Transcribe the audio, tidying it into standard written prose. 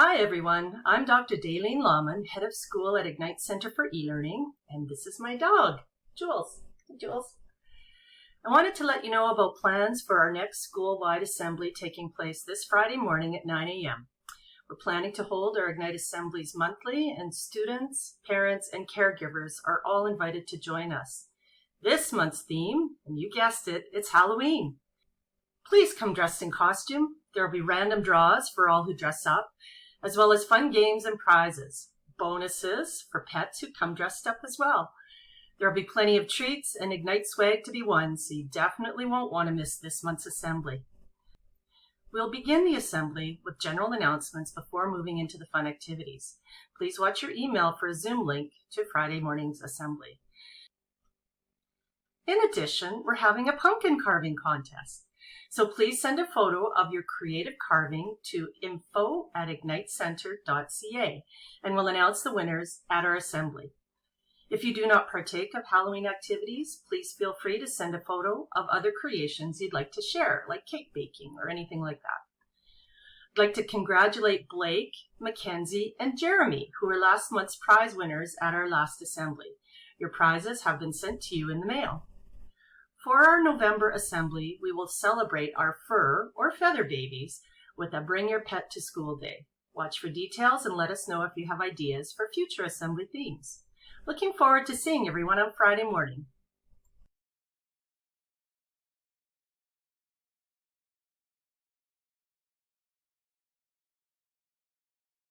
Hi everyone, I'm Dr. Daylene Lawman, Head of School at Ignite Center for E-Learning, and this is my dog, Jules. Hey, Jules. I wanted to let you know about plans for our next school-wide assembly taking place this Friday morning at 9 a.m. We're planning to hold our Ignite Assemblies monthly, and students, parents, and caregivers are all invited to join us. This month's theme, and you guessed it, it's Halloween. Please come dressed in costume. There will be random draws for all who dress up, as well as fun games and prizes. Bonuses for pets who come dressed up as well. There will be plenty of treats and Ignite swag to be won, so you definitely won't want to miss this month's assembly. We'll begin the assembly with general announcements before moving into the fun activities. Please watch your email for a Zoom link to Friday morning's assembly. In addition, we're having a pumpkin carving contest. So please send a photo of your creative carving to info@ignitecenter.ca and we'll announce the winners at our assembly. If you do not partake of Halloween activities, please feel free to send a photo of other creations you'd like to share, like cake baking or anything like that. I'd like to congratulate Blake, Mackenzie, and Jeremy, who were last month's prize winners at our last assembly. Your prizes have been sent to you in the mail. For our November assembly, we will celebrate our fur or feather babies with a Bring Your Pet to School Day. Watch for details and let us know if you have ideas for future assembly themes. Looking forward to seeing everyone on Friday morning.